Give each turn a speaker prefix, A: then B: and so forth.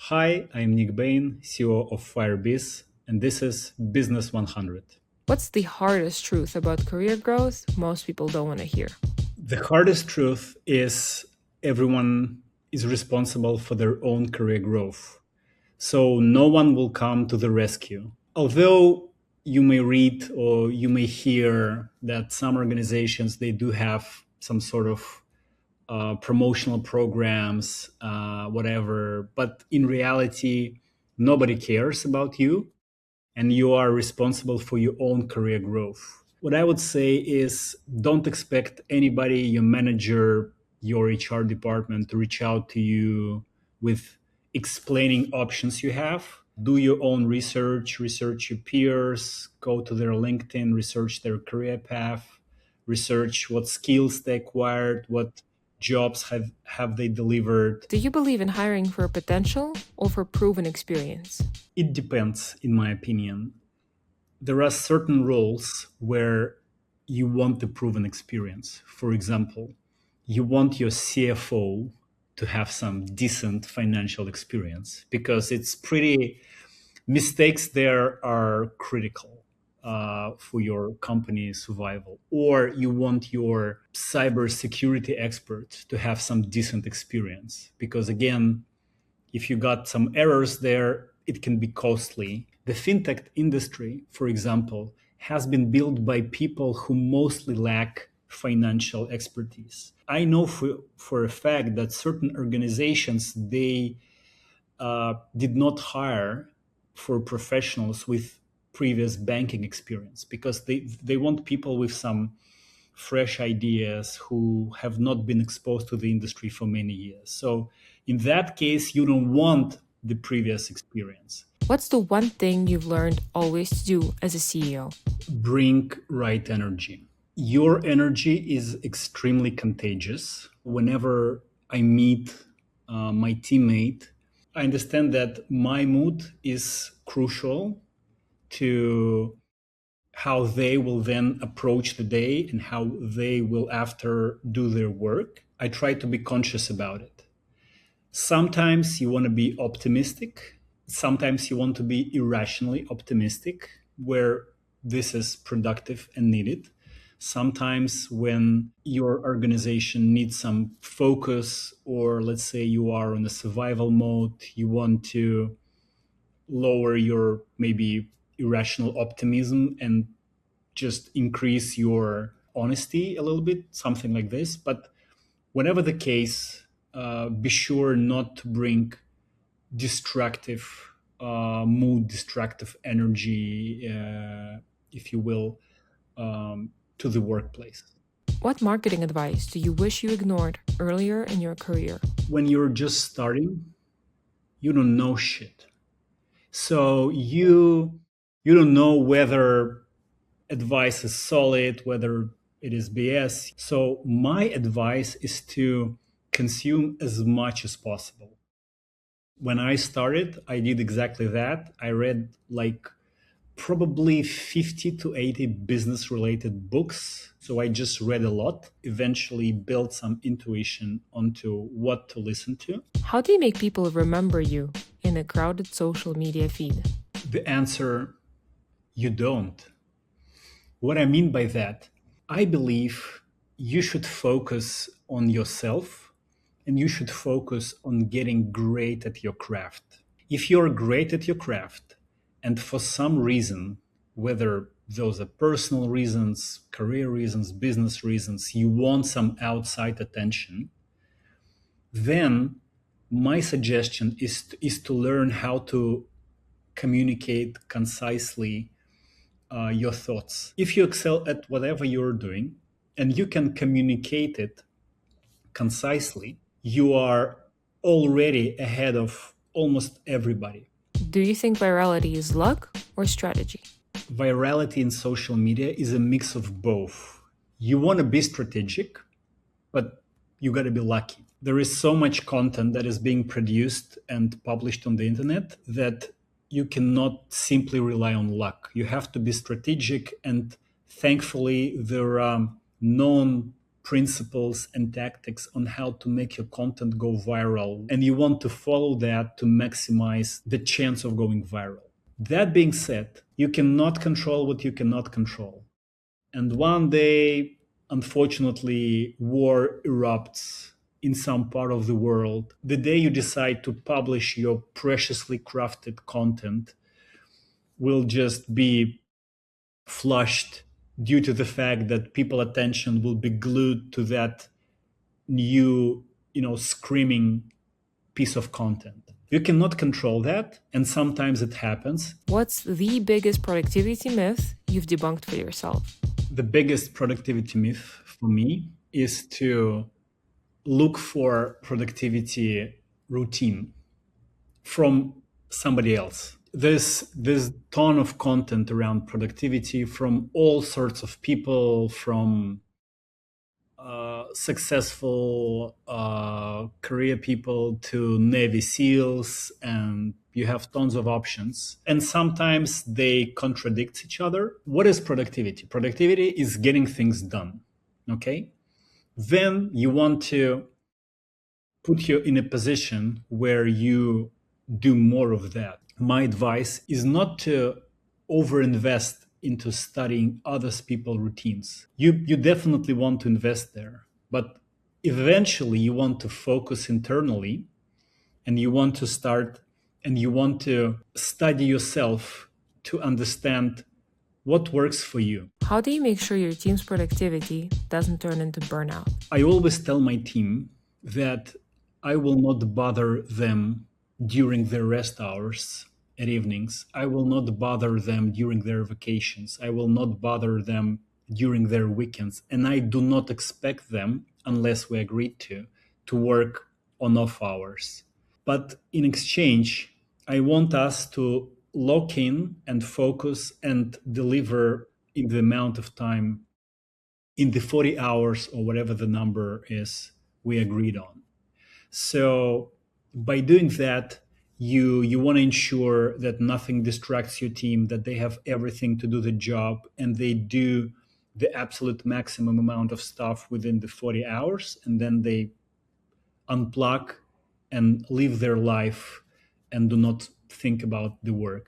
A: Hi, I'm Nick Bain, CEO of Firebiz, and this is Business 100.
B: What's the hardest truth about career growth most people don't want to hear?
A: The hardest truth is everyone is responsible for their own career growth. So no one will come to the rescue. Although you may read or you may hear that some organizations they do have some sort of promotional programs, whatever, but in reality, nobody cares about you and you are responsible for your own career growth. What I would say is don't expect anybody, your manager, your HR department to reach out to you with explaining options you have. Do your own research, research your peers, go to their LinkedIn, research their career path, research what skills they acquired, what jobs have they delivered.
B: Do you believe in hiring for potential or for proven experience?
A: It depends, in my opinion. There are certain roles where you want the proven experience. For example, you want your CFO to have some decent financial experience because it's pretty mistakes there are critical for your company's survival. Or you want your cybersecurity expert to have some decent experience because again, if you got some errors there, it can be costly. The fintech industry, for example, has been built by people who mostly lack financial expertise. I know for a fact that certain organizations they did not hire for professionals with previous banking experience because they want people with some fresh ideas who have not been exposed to the industry for many years. So in that case, you don't want the previous experience.
B: What's the one thing you've learned always to do as a CEO?
A: Bring right energy. Your energy is extremely contagious. Whenever I meet my teammate, I understand that my mood is crucial to how they will then approach the day and how they will after do their work. I try to be conscious about it. Sometimes you want to be optimistic, sometimes you want to be irrationally optimistic, where this is productive and needed. Sometimes, when your organization needs some focus, or let's say you are in a survival mode, you want to lower your maybe irrational optimism and just increase your honesty a little bit, something like this. But whatever the case, be sure not to bring destructive mood, destructive energy, if you will, to the workplace.
B: What marketing advice do you wish you ignored earlier in your career?
A: When you're just starting, you don't know shit. So you don't know whether advice is solid, whether it is BS. So my advice is to consume as much as possible. When I started, I did exactly that. I read like probably 50 to 80 business related books. So I just read a lot, eventually built some intuition onto what to listen to.
B: How do you make people remember you in a crowded social media feed?
A: The answer, you don't. What I mean by that, I believe you should focus on yourself and you should focus on getting great at your craft. If you're great at your craft and for some reason, whether those are personal reasons, career reasons, business reasons, you want some outside attention, then my suggestion is to learn how to communicate concisely your thoughts. If you excel at whatever you're doing and you can communicate it concisely, you are already ahead of almost everybody.
B: Do you think virality is luck or strategy?
A: Virality in social media is a mix of both. You want to be strategic, but you got to be lucky. There is so much content that is being produced and published on the internet that you cannot simply rely on luck. You have to be strategic, and thankfully, there are known principles and tactics on how to make your content go viral, and you want to follow that to maximize the chance of going viral. That being said, you cannot control what you cannot control. And one day, unfortunately, war erupts in some part of the world. The day you decide to publish your preciously crafted content will just be flushed due to the fact that people attention will be glued to that new, screaming piece of content. You cannot control that, and sometimes it happens.
B: What's the biggest productivity myth you've debunked for yourself?
A: The biggest productivity myth for me is to look for productivity routine from somebody else. There's ton of content around productivity from all sorts of people, from successful career people to Navy SEALs, and you have tons of options. And sometimes they contradict each other. What is productivity? Productivity is getting things done. Okay? Then you want to put you in a position where you do more of that. My advice is not to overinvest into studying others people's routines. You definitely want to invest there, but eventually you want to focus internally, and you want to start and you want to study yourself to understand what works for you.
B: How do you make sure your team's productivity doesn't turn into burnout?
A: I always tell my team that I will not bother them during their rest hours at evenings. I will not bother them during their vacations. I will not bother them during their weekends. And I do not expect them, unless we agreed to work on off hours. But in exchange, I want us to lock in and focus and deliver in the amount of time, in the 40 hours or whatever the number is we agreed on. So by doing that, you want to ensure that nothing distracts your team, that they have everything to do the job, and they do the absolute maximum amount of stuff within the 40 hours, and then they unplug and live their life and do not think about the work.